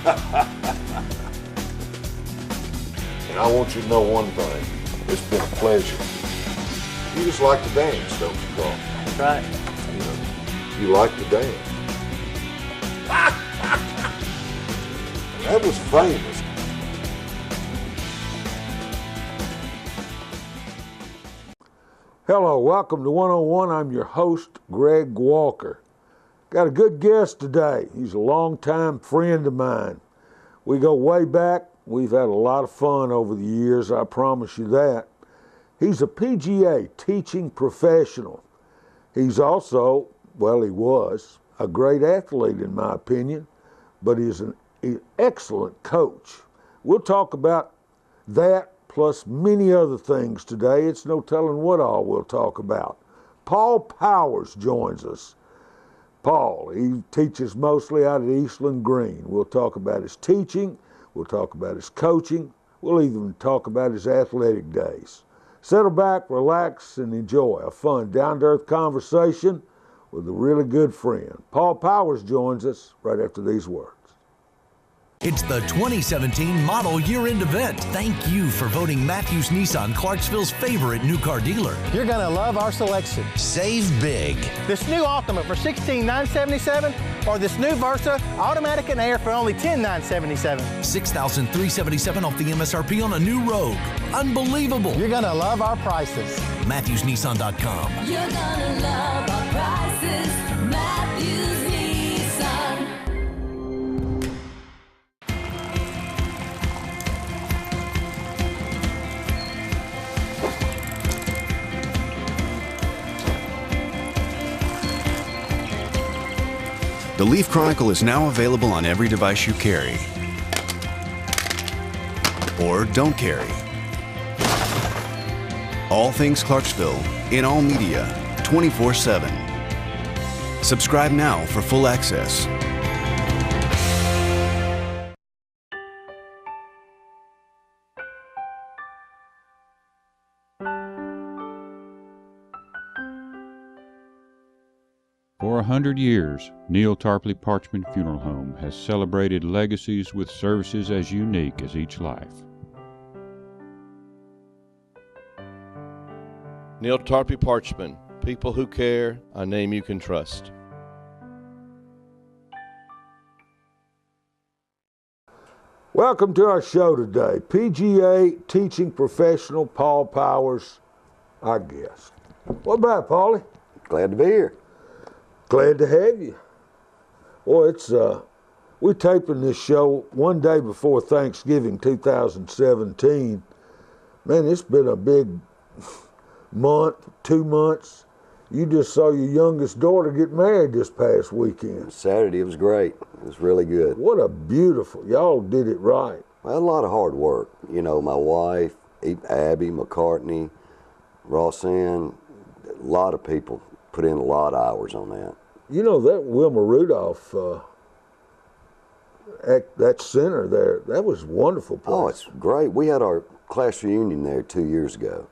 And I want you to know one thing. It's been a pleasure. You just like to dance, don't you, Carl? That's right. You know, you like to dance. That was famous. Hello, welcome to 101. I'm your host, Greg Walker. Got a good guest today. He's a longtime friend of mine. We go way back. We've had a lot of fun over the years, I promise you that. He's a PGA teaching professional. He's also, well, he was, a great athlete in my opinion, but he's an excellent coach. We'll talk about that plus many other things today. It's no telling what all we'll talk about. Paul Powers joins us. Paul, he teaches mostly out at Eastland Green. We'll talk about his teaching, we'll talk about his coaching, we'll even talk about his athletic days. Settle back, relax, and enjoy a fun, down-to-earth conversation with a really good friend. Paul Powers joins us right after these words. It's the 2017 Model Year-End event. Thank you for voting Matthews Nissan Clarksville's favorite new car dealer. You're going to love our selection. Save big. This new Altima for $16,977 or this new Versa automatic and air for only $10,977. $6,377 off the MSRP on a new Rogue. Unbelievable. You're going to love our prices. MatthewsNissan.com. You're gonna love our prices. Matthews Nissan. The Leaf Chronicle is now available on every device you carry or don't carry. All things Clarksville in all media 24/7. Subscribe now for full access. For 100 years, Neil Tarpley Parchman Funeral Home has celebrated legacies with services as unique as each life. Neil Tarpley Parchman, people who care, a name you can trust. Welcome to our show today. PGA teaching professional Paul Powers, our guest. What about, Paulie? Glad to be here. Glad to have you. Well, it's we're taping this show one day before Thanksgiving 2017. Man, it's been a big month, 2 months. You just saw your youngest daughter get married this past weekend. Saturday, it was great. It was really good. What a beautiful, y'all did it right. Well, a lot of hard work. You know, my wife, Abby, McCartney, Rossann, a lot of people put in a lot of hours on that. You know, that Wilma Rudolph, at that center there, that was a wonderful place. Oh, it's great. We had our class reunion there 2 years ago,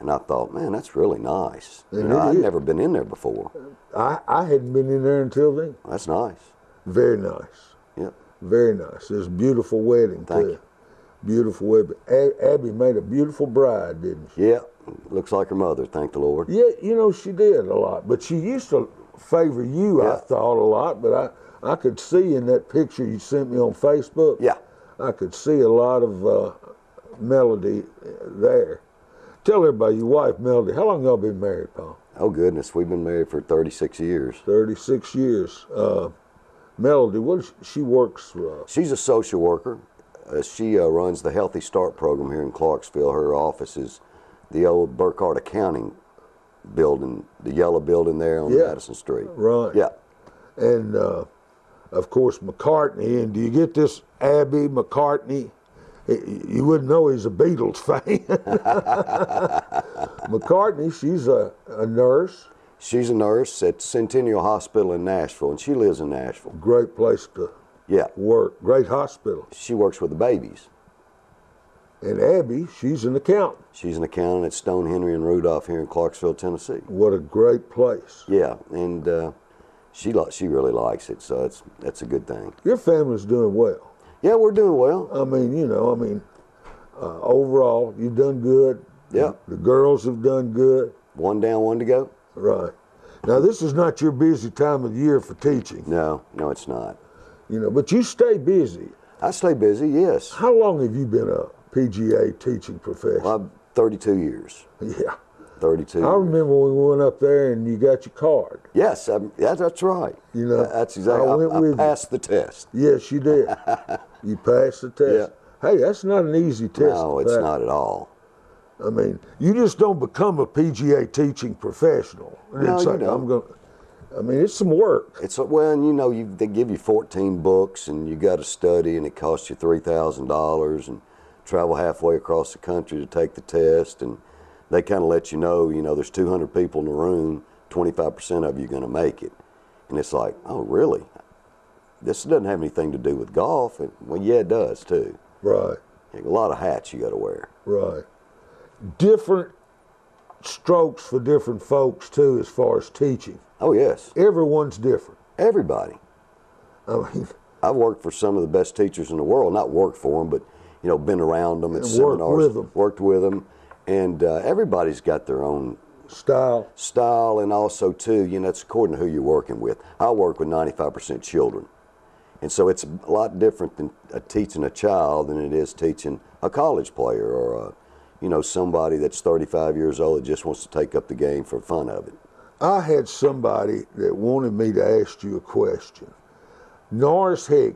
and I thought, man, that's really nice. You know, I'd never been in there before. I hadn't been in there until then. That's nice. Very nice. Yep. Very nice. It was a beautiful wedding, Thank too. you. Beautiful wedding. Abby made a beautiful bride, didn't she? Yeah, looks like her mother, thank the Lord. Yeah, you know, she did a lot. But she used to favor you, I thought, a lot. But I could see in that picture you sent me on Facebook, I could see a lot of Melody there. Tell everybody, your wife, Melody, how long y'all been married, Paul? Oh, goodness, we've been married for 36 years. 36 years. Melody, she works? She's a social worker. She runs the Healthy Start program here in Clarksville. Her office is the old Burkhardt Accounting building, the yellow building there on Madison Street. Right. Yeah. And, of course, McCartney. And do you get this, Abby McCartney? You wouldn't know he's a Beatles fan. McCartney, she's a nurse. She's a nurse at Centennial Hospital in Nashville, and she lives in Nashville. Great place to work. Great hospital. She works with the babies. And Abby, she's an accountant. She's an accountant at Stone, Henry, and Rudolph here in Clarksville, Tennessee. What a great place. Yeah, and she really likes it, so that's a good thing. Your family's doing well. Yeah, we're doing well. I mean, overall, you've done good. Yeah. The girls have done good. One down, one to go. Right. Now, this is not your busy time of year for teaching. No, it's not. But you stay busy. I stay busy, yes. How long have you been a PGA teaching professional? Well, I'm 32 years. Yeah. 32 I remember when we went up there and you got your card. Yes, that's right. That's exactly. I passed the test. Yes, you did. You passed the test. Yeah. Hey, that's not an easy test. No, it's not at all. I mean, you just don't become a PGA teaching professional. No, you don't. It's some work. They give you 14 books and you got to study, and it costs you $3,000 and travel halfway across the country to take the test, and they kind of let you know, there's 200 people in the room, 25% of you are going to make it. And it's like, oh, really? This doesn't have anything to do with golf. Well, yeah, it does too. Right. A lot of hats you got to wear. Right. Different strokes for different folks too, as far as teaching. Oh, yes. Everyone's different. Everybody. I mean, I've worked for some of the best teachers in the world. Not worked for them, but, been around them at seminars. Worked with them. And everybody's got their own style, and also too, it's according to who you're working with. I work with 95% children, and so it's a lot different than teaching a child than it is teaching a college player or somebody that's 35 years old that just wants to take up the game for fun of it. I had somebody that wanted me to ask you a question. Norris Heggie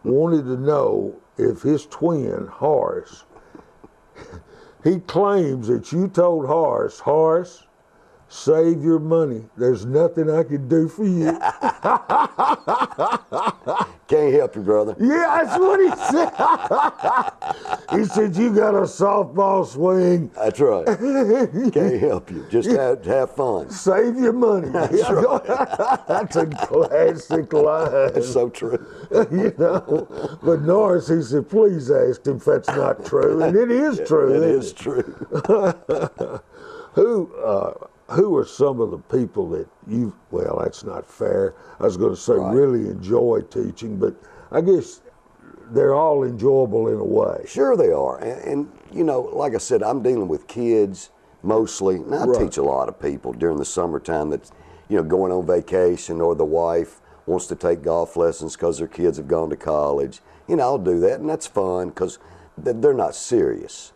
wanted to know if his twin Horace. He claims that you told Horace, save your money. There's nothing I can do for you. Can't help you, brother. Yeah, that's what he said. He said, you got a softball swing. That's right. Can't help you. Just have fun. Save your money. That's right. That's a classic line. It's so true. But Norris, he said, please ask him if that's not true. And it is true. It is true. Who are some of the people that well, that's not fair. I was going to say really enjoy teaching, but I guess they're all enjoyable in a way. Sure they are. And like I said, I'm dealing with kids mostly. And I teach a lot of people during the summertime that's, going on vacation, or the wife wants to take golf lessons because their kids have gone to college. I'll do that, and that's fun because they're not serious.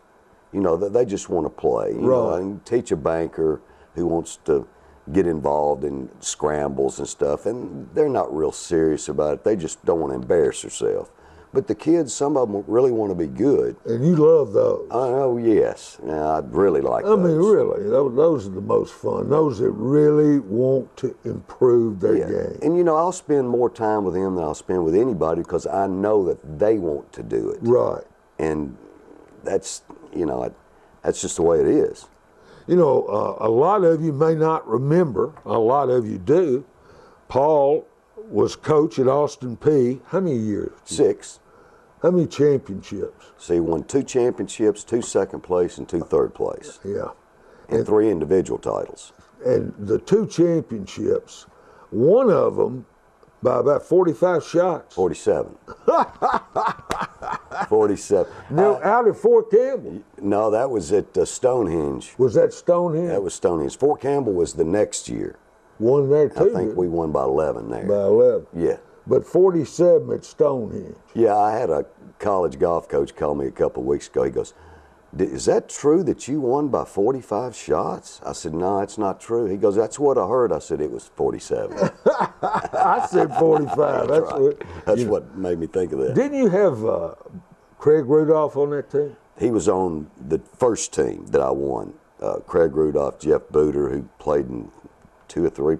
They just want to play. And teach a banker who wants to get involved in scrambles and stuff, and they're not real serious about it. They just don't want to embarrass themselves. But the kids, some of them really want to be good. And you love those. Oh, yes. I really like those. I mean, really, those are the most fun. Those that really want to improve their game. And, I'll spend more time with them than I'll spend with anybody because I know that they want to do it. Right. And that's, that's just the way it is. A lot of you may not remember, a lot of you do. Paul was coach at Austin Peay. How many years? 6. How many championships? So he won 2 championships, 2 second place, and 2 third place. Yeah. And 3 individual titles. And the 2 championships, one of them by about 45 shots. 47. 47. No, out at Fort Campbell. No, that was at Stonehenge. Was that Stonehenge? That was Stonehenge. Fort Campbell was the next year. Won there too. I think we won by 11 there. By 11. Yeah. But 47 at Stonehenge. Yeah, I had a college golf coach call me a couple of weeks ago. He goes, is that true that you won by 45 shots? I said, no, it's not true. He goes, that's what I heard. I said, it was 47. I said 45. That's what made me think of that. Didn't you have Craig Rudolph on that team? He was on the first team that I won. Craig Rudolph, Jeff Booter, who played in 2 or 3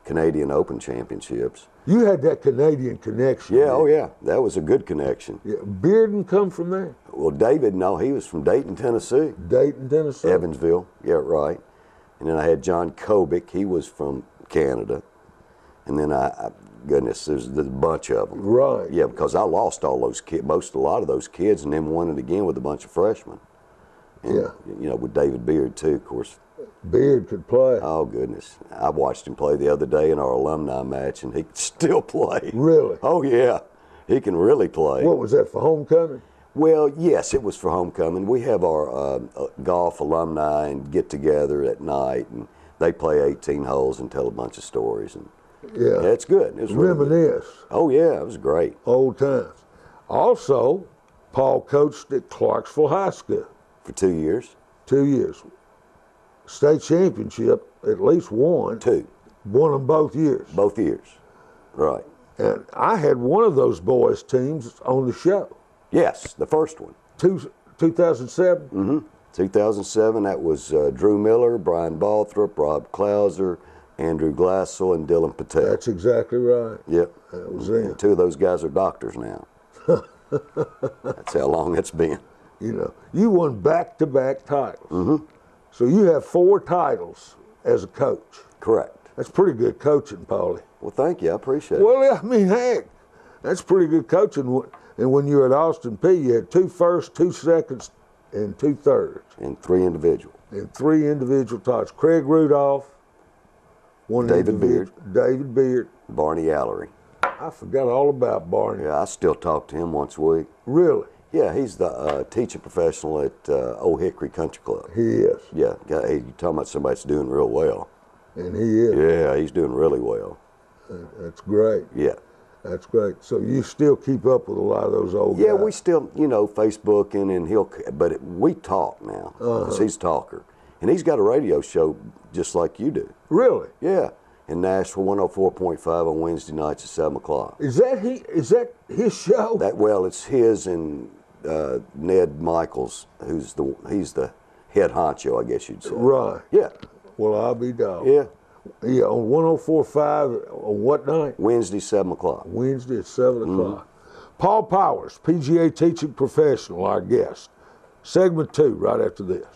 Canadian Open championships. You had that Canadian connection. Yeah, oh yeah, that was a good connection. Yeah. Bearden come from there? Well, David, no, he was from Dayton, Tennessee. Dayton, Tennessee? Evansville, yeah, right. And then I had John Kobick, he was from Canada. And then goodness, there's a bunch of them. Right. Yeah, because I lost all those kids, a lot of those kids, and then won it again with a bunch of freshmen. And, with David Beard too, of course. Beard could play. Oh, goodness. I watched him play the other day in our alumni match, and he could still play. Really? Oh, yeah. He can really play. What was that, for homecoming? Well, yes, it was for homecoming. We have our golf alumni and get together at night, and they play 18 holes and tell a bunch of stories. And Yeah. it's good. It was really good. Reminisce. Oh yeah, it was great. Old times. Also, Paul coached at Clarksville High School For 2 years. 2 years. State championship, at least one. Two. Won them both years. Both years. Right. And I had one of those boys' teams on the show. Yes, the first one. 2007. Mm-hmm. 2007, that was Drew Miller, Brian Balthrop, Rob Klauser, Andrew Glassell, and Dylan Patel. That's exactly right. Yep. That was them. And two of those guys are doctors now. That's how long it's been. You know, you won back-to-back titles. Mm-hmm. So you have 4 titles as a coach. Correct. That's pretty good coaching, Paulie. Well, thank you. I appreciate it. Well, I mean, heck, that's pretty good coaching. And when you were at Austin P, you had 2 firsts, 2 seconds, and 2 thirds. And 3 individual. And 3 individual titles. Craig Rudolph, one David individual- David Beard. Barney Allery. I forgot all about Barney. Yeah, I still talk to him once a week. Really? Yeah, he's the teaching professional at Old Hickory Country Club. He is. Yeah, hey, you talking about somebody that's doing real well. And he is. Yeah, he's doing really well. That's great. Yeah. That's great. So you still keep up with a lot of those old guys? Yeah, we still, Facebooking, and we talk now, because he's a talker. And he's got a radio show just like you do. Really? Yeah, in Nashville, 104.5 on Wednesday nights at 7 o'clock. Is that his show? It's his and Ned Michaels, he's the head honcho, I guess you'd say. Right. Yeah. Well, I'll be dogged. Yeah. Yeah, on 104.5 on what night? Wednesday, 7 o'clock. Wednesday at 7 o'clock. Paul Powers, PGA teaching professional, our guest. Segment 2, right after this.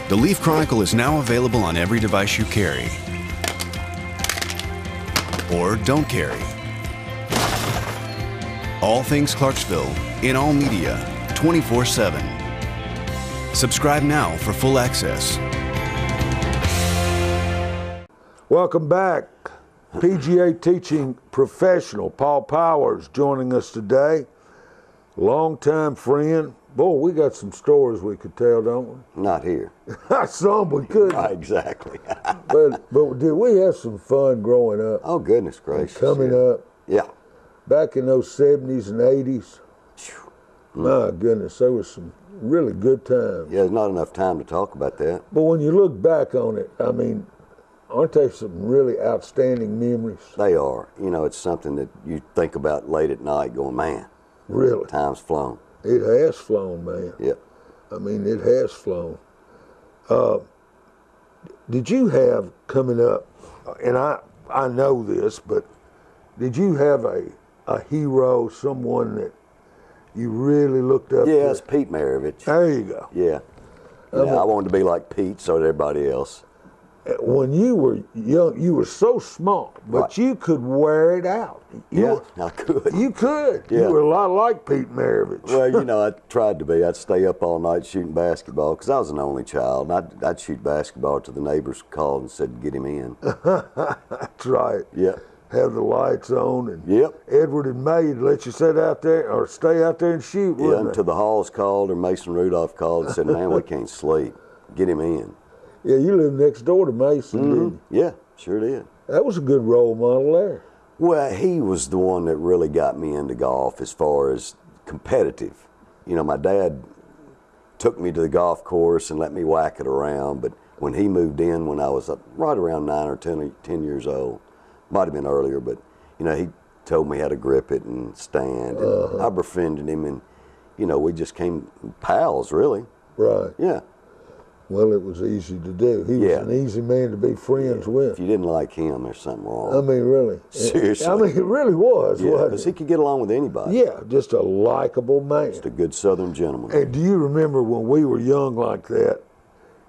The Leaf Chronicle is now available on every device you carry or don't carry. All things Clarksville in all media 24/7. Subscribe now for full access. Welcome back. PGA teaching professional Paul Powers joining us today. Longtime friend. Boy, we got some stories we could tell, don't we? Not here. Some we could. Right, exactly. but did we have some fun growing up? Oh, goodness gracious. Coming yeah. up. Yeah. Back in those 70s and 80s. My goodness, there was some really good times. Yeah, there's not enough time to talk about that. But when you look back on it, I mean, aren't there some really outstanding memories? They are. It's something that you think about late at night going, man. Really? Time's flown. It has flown, man. Yeah. I mean, it has flown. Did you have coming up, and I know this, but did you have a hero, someone that you really looked up to? Yeah, it's Pete Maravich. There you go. Yeah. I wanted to be like Pete, so did everybody else. When you were young, you were so small, but Right. you could wear it out. Yeah, I could. You could. Yeah. You were a lot like Pete Maravich. Well, I tried to be. I'd stay up all night shooting basketball because I was an only child. And I'd shoot basketball till the neighbors called and said, get him in. That's right. Yeah. Have the lights on, and Yep. Edward and May would let you sit out there or stay out there and shoot, Yeah, wouldn't until they? the Halls called or Mason Rudolph called and said, man, we can't sleep. Get him in. Yeah, you lived next door to Mason, didn't you? Yeah, sure did. That was a good role model there. Well, he was the one that really got me into golf as far as competitive. My dad took me to the golf course and let me whack it around, but when he moved in when I was right around 9 or 10 years old, might have been earlier, but, he told me how to grip it and stand. And I befriended him, and, you know, we just came pals, really. Right. Yeah. Well, it was easy to do. He was Yeah. an easy man to be friends with. If you didn't like him, there's something wrong. I mean, really. Seriously. I mean, it really was, Yeah, wasn't because it? he could get along with anybody. Yeah, just a likable man. Just a good Southern gentleman. And do you remember when we were young like that,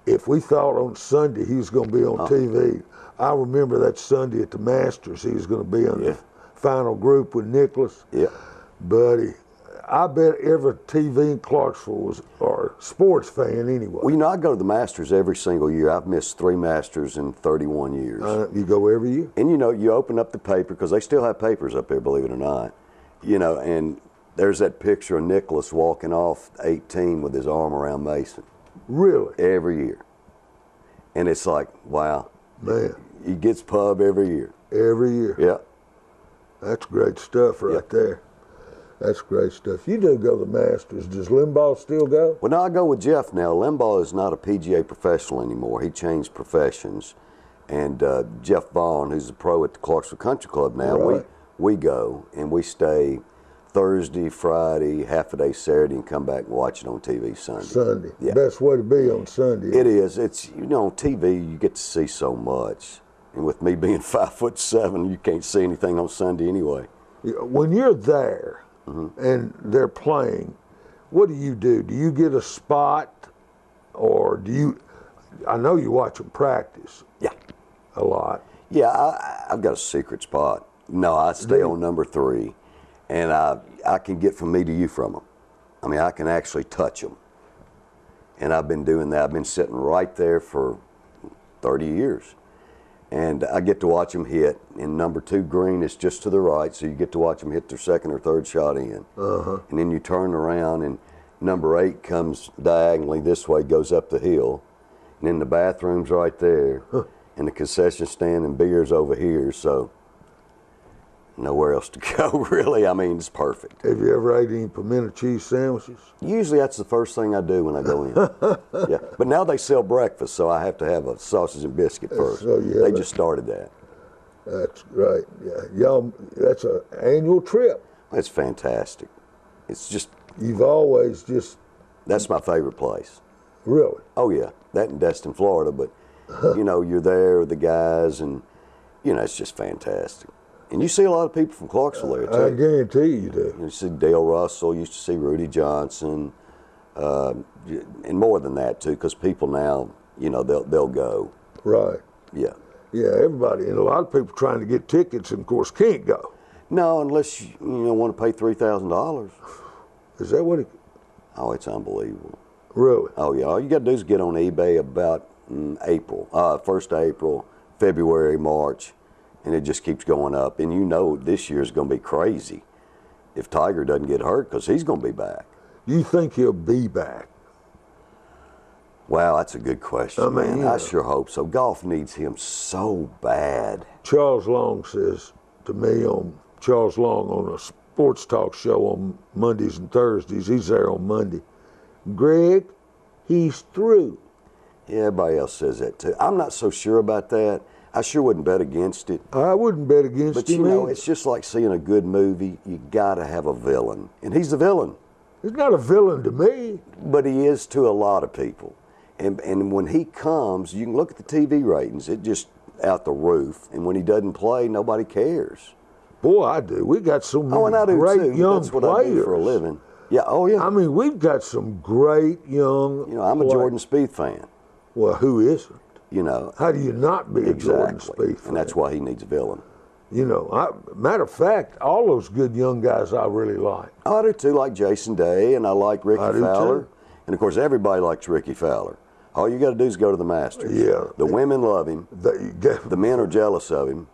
if we thought on Sunday he was going to be on TV, I remember that Sunday at the Masters, he was going to be on the final group with Nicholas. Yeah. Buddy, I bet every TV in Clarksville was, or sports fan anyway. Well, you know, I go to the Masters every single year. I've missed 3 Masters in 31 years. You go every year? And, you know, you open up the paper, because they still have papers up there, believe it or not. You know, and there's that picture of Nicholas walking off 18 with his arm around Mason. Really? Every year. And it's like, wow. Man. He gets pub every year. Every year. Yeah. That's great stuff right there. That's great stuff. You do go to the Masters. Does Limbaugh still go? Well, now I go with Jeff now. Limbaugh is not a PGA professional anymore. He changed professions. And Jeff Vaughn, who's a pro at the Clarksville Country Club now, Right. we go and we stay Thursday, Friday, half a day Saturday, and come back and watch it on TV Sunday. Sunday. Yeah. Best way to be on Sunday. It is. It's, you know, on TV you get to see so much. And with me being 5'7", you can't see anything on Sunday anyway. When you're there and they're playing, what do? Do you get a spot, or do you? I know you watch them practice. Yeah. A lot. Yeah, I've got a secret spot. No, I stay on number 3, and I can get from me to you from them. I mean, I can actually touch them. And I've been doing that. I've been sitting right there for 30 years. And I get to watch them hit. And number 2 green is just to the right, so you get to watch them hit their second or third shot in. And then you turn around, and number 8 comes diagonally this way, goes up the hill. And then the bathroom's right there. And the concession stand and beer's over here, so nowhere else to go, really. I mean, it's perfect. Have you ever ate any pimento cheese sandwiches? Usually that's the first thing I do when I go in. Yeah, but now they sell breakfast, so I have to have a sausage and biscuit first. So, yeah, they just started that. That's great. Yeah, y'all. That's an annual trip. It's fantastic. It's just. You've always just. That's my favorite place. Really? Oh yeah, that in Destin, Florida. But you know, you're there with the guys, and you know, it's just fantastic. And you see a lot of people from Clarksville there too. I guarantee you do. You see Dale Russell, you used to see Rudy Johnson, and more than that too, because people now, you know, they'll go. Right. Yeah. Yeah, everybody, and a lot of people trying to get tickets, and of course can't go. No, unless you want to pay $3,000. Is that what it? Oh, it's unbelievable. Really? Oh yeah. All you got to do is get on eBay about April, 1st of April, February, March. And it just keeps going up. And you know this year's going to be crazy if Tiger doesn't get hurt, because he's going to be back. You think he'll be back? Wow, that's a good question, I mean, man. yeah. I sure hope so. Golf needs him so bad. Charles Long says to me Charles Long on a sports talk show on Mondays and Thursdays. He's there on Monday. Greg, he's through. Yeah, everybody else says that too. I'm not so sure about that. I sure wouldn't bet against it. I wouldn't bet against But him. you know, either. it's just like seeing a good movie. You got to have a villain. And he's the villain. He's not a villain to me. But he is to a lot of people. And when he comes, you can look at the TV ratings. It just out the roof. And when he doesn't play, nobody cares. Boy, I do. We got so many Oh, and I do great too. young That's what players. I do for a living. Yeah, oh yeah. I mean, we've got some great young. You know, I'm a Jordan Spieth fan. Well, who isn't? You know. How do you not be a Jordan Spieth fan? And that's why he needs a villain. You know, matter of fact, all those good young guys I really like. I do too, like Jason Day, and I like Ricky I do Fowler. too. And of course, everybody likes Ricky Fowler. All you got to do is go to the Masters. Yeah. The women love him. The men are jealous of him.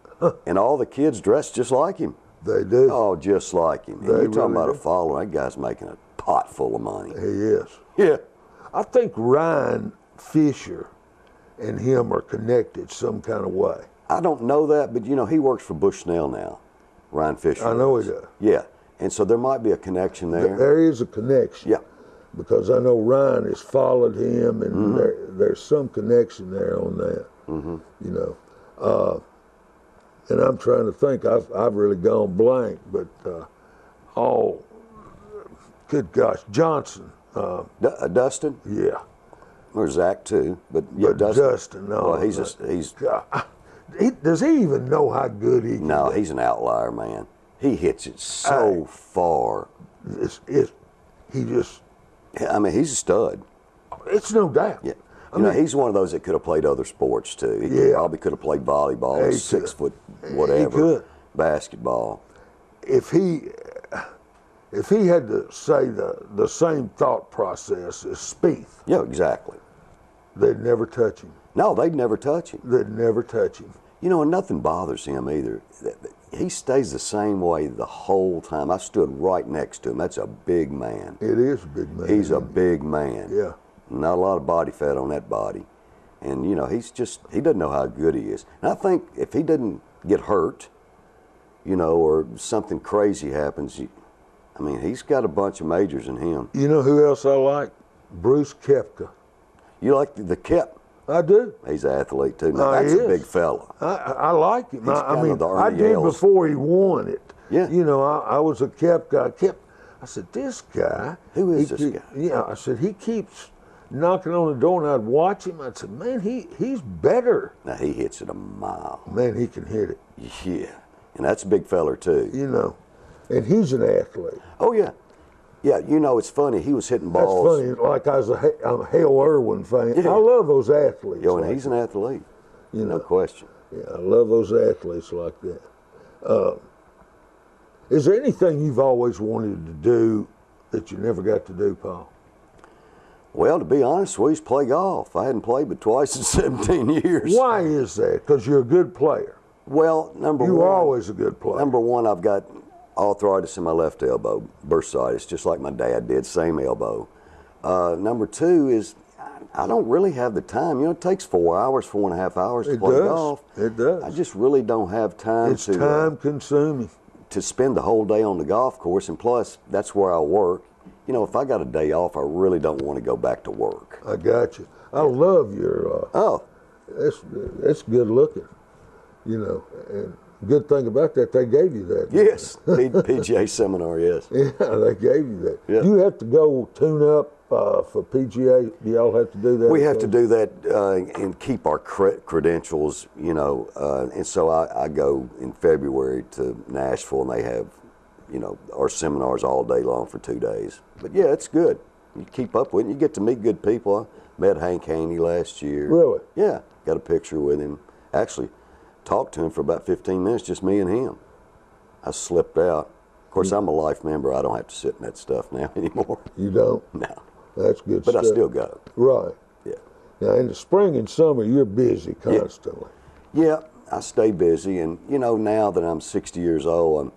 And all the kids dress just like him. They do. Oh, just like him. And They you're talking really about do. a follower. That guy's making a pot full of money. He is. Yeah. I think Ryan Fisher and him are connected some kind of way. I don't know that, but you know, he works for Bushnell now, Ryan Fisher. I know he does. Yeah. And so there might be a connection there. There is a connection. Yeah. Because I know Ryan has followed him, and there's some connection there on that. You know, and I'm trying to think. I've really gone blank, but good gosh, Johnson. Dustin? Yeah. Or Zach too, but yeah, But Dustin, no. Well, he's God, does he even know how good he can no, be? he's an outlier, man. He hits it so far. He just, I mean, he's a stud. it's no doubt. Yeah. I You know, mean, he's one of those that could have played other sports too. He Yeah. probably could have played volleyball, He 6 could. foot, whatever, He could. basketball. if he had to say the same thought process as Spieth, Yeah, exactly. they'd never touch him. No, they'd never touch him. They'd never touch him. You know, and nothing bothers him either. He stays the same way the whole time. I stood right next to him. That's a big man. It is a big man. He's a big man. Yeah. Not a lot of body fat on that body. And, you know, he doesn't know how good he is. And I think if he didn't get hurt, you know, or something crazy happens, I mean, he's got a bunch of majors in him. You know who else I like? Bruce Koepka. You like the Kep? I do. He's an athlete too. Now, He that's a is. big fella. I like him. He's I kind mean, of the I Ernie did Els. before he won it. Yeah. You know, I was a Koepka. I said, this guy. Who is this guy? Yeah, I said, he keeps knocking on the door, and I'd watch him. I'd say, man, he's better. Now, he hits it a mile. Man, he can hit it, Yeah. And that's a big feller too. you know. And he's an athlete. Oh, yeah. Yeah, you know, it's funny. He was hitting balls. That's funny. Like I'm a Hale Irwin fan. Yeah. I love those athletes. Yo, and like he's an athlete. You No know. question. Yeah, I love those athletes like that. Is there anything you've always wanted to do that you never got to do, Paul? Well, to be honest, we used to play golf. I hadn't played but twice in 17 years. Why is that? Because you're a good player. Well, number You one. were always a good player. Number one, I've got arthritis in my left elbow, bursitis, just like my dad did, same elbow. Number two is I don't really have the time. You know, it takes 4 hours, 4.5 hours to It play does. golf. It does. I just really don't have time It's to time consuming. to spend the whole day on the golf course, and plus that's where I work. You know, if I got a day off, I really don't want to go back to work. I got you. I love your. Oh, That's good looking. You know, and good thing about that, they gave you that. yes, PGA seminar, yes. Yeah, they gave you that. Yeah. You have to go tune up for PGA. Do y'all have to do that? We have to do that and keep our credentials, you know, and so I go in February to Nashville, and they have, you know, our seminars all day long for 2 days. But yeah, it's good. You keep up with it. You get to meet good people. I met Hank Haney last year. Really? Yeah, got a picture with him. Actually, talked to him for about 15 minutes, just me and him. I slipped out. Of course, I'm a life member. I don't have to sit in that stuff now anymore. You don't? No. That's good But stuff. I still go. Right. Yeah. Now, in the spring and summer, you're busy constantly. Yeah, I stay busy, and you know, now that I'm 60 years old,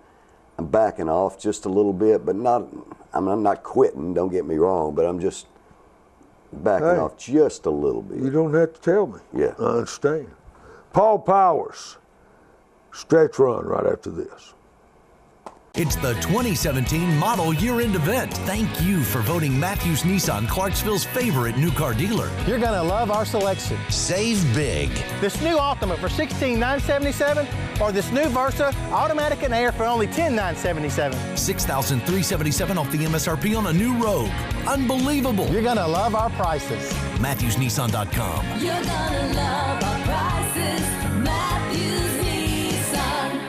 I'm backing off just a little bit, but not. I'm not quitting. Don't get me wrong, but I'm just backing Hey. off just a little You bit. don't have to tell me. Yeah. I understand. Paul Powers, stretch run right after this. It's the 2017 Model Year-End event. Thank you for voting Matthews Nissan Clarksville's favorite new car dealer. You're gonna love our selection. Save big. This new Altima for $16,977 or this new Versa automatic and air for only $10,977. $6,377 off the MSRP on a new Rogue. Unbelievable. You're gonna love our prices. MatthewsNissan.com. You're gonna love our prices. Matthews Nissan.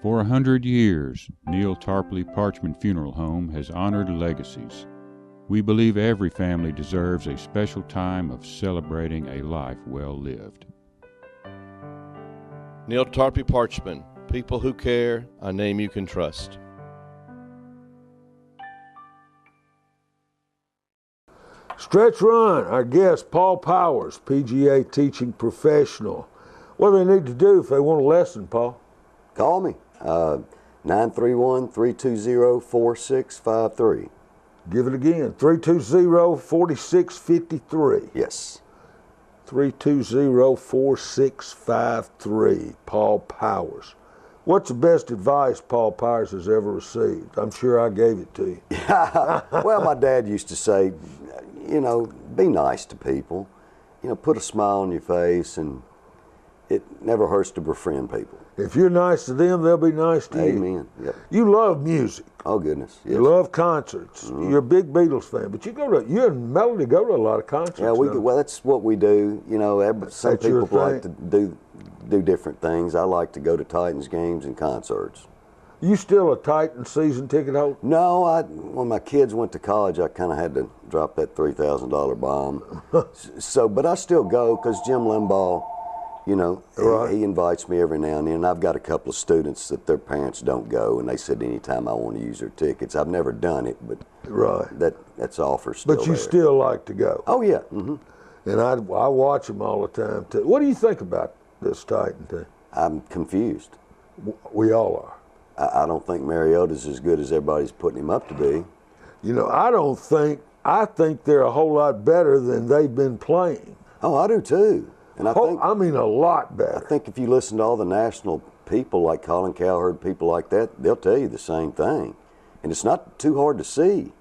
100 years, Neil Tarpley Parchman Funeral Home has honored legacies. We believe every family deserves a special time of celebrating a life well lived. Neil Tarpley Parchman, people who care, a name you can trust. Stretch Run, our guest, Paul Powers, PGA teaching professional. What do they need to do if they want a lesson, Paul? Call me, 931-320-4653. Give it again, 320-4653. Yes. 320-4653, Paul Powers. What's the best advice Paul Powers has ever received? I'm sure I gave it to you. Well, my dad used to say, you know, be nice to people. You know, put a smile on your face, and it never hurts to befriend people. If you're nice to them, they'll be nice to you. Amen. Yep. You love music. Oh, goodness. Yes. You love concerts. You're a big Beatles fan, but you and Melody go to a lot of concerts. Yeah, well, that's what we do. You know, some That's your people like to thing? do different things. I like to go to Titans games and concerts. You still a Titan season ticket holder? No, when my kids went to college, I kind of had to drop that $3,000 bomb. But I still go because Jim Limbaugh, you know, Right. he invites me every now and then. I've got a couple of students that their parents don't go, and they said anytime I want to use their tickets. I've never done it, but Right. that's offer still But you there. still like to go. Oh, yeah. Mm-hmm. And I watch them all the time, too. What do you think about this Titan team? I'm confused. We all are. I don't think Mariota's as good as everybody's putting him up to be. You know, I think they're a whole lot better than they've been playing. Oh, I do too. And I mean a lot I better. think if you listen to all the national people like Colin Cowherd, people like that, they'll tell you the same thing. And it's not too hard to see.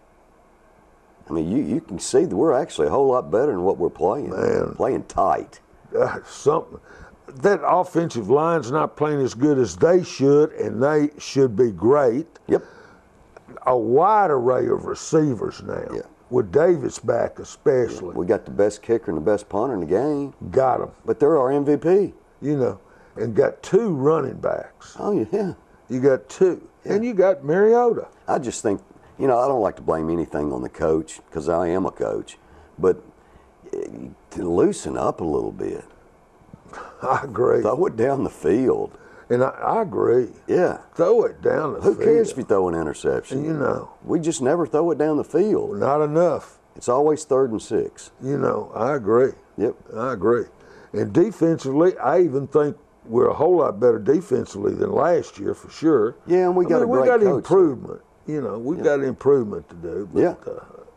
I mean, you can see that we're actually a whole lot better than what we're playing. Man. Playing tight. That offensive line's not playing as good as they should, and they should be great. Yep. A wide array of receivers now. Yeah. With Davis back especially. We got the best kicker and the best punter in the game. Got them, But they're our MVP. you know, and got two running backs. Oh, yeah. You got two. And you got Mariota. I just think, you know, I don't like to blame anything on the coach because I am a coach. But to loosen up a little bit. I agree. Throw it down the field. And I agree. Yeah. Throw it down the Who field. cares if you throw an interception? You know, We just never throw it down the field. not enough. It's always 3rd and 6. You know, I agree. Yep. I agree. And defensively, I even think we're a whole lot better defensively than last year for sure. Yeah, and we got a great we got coach. improvement. You know, we've got improvement to do. But, Yeah.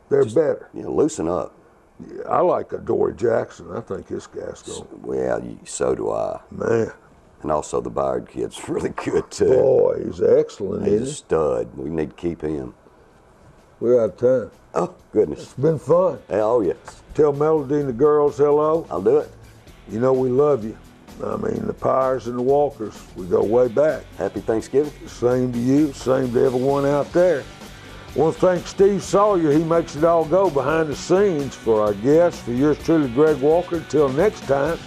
they're better. Yeah, loosen up. I like Adoree Jackson. I think this guy's going. Well, so do I. Man, And also the Byard kid's really good too. boy, he's excellent, He's a isn't he? stud. We need to keep him. We're out of time. Oh, goodness. It's been fun. Oh, yes. Tell Melody and the girls hello. I'll do it. You know we love you. I mean, the Powers and the Walkers, we go way back. Happy Thanksgiving. Same to you, same to everyone out there. I want to thank Steve Sawyer. He makes it all go behind the scenes for our guests. For yours truly, Greg Walker. Until next time,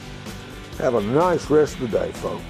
have a nice rest of the day, folks.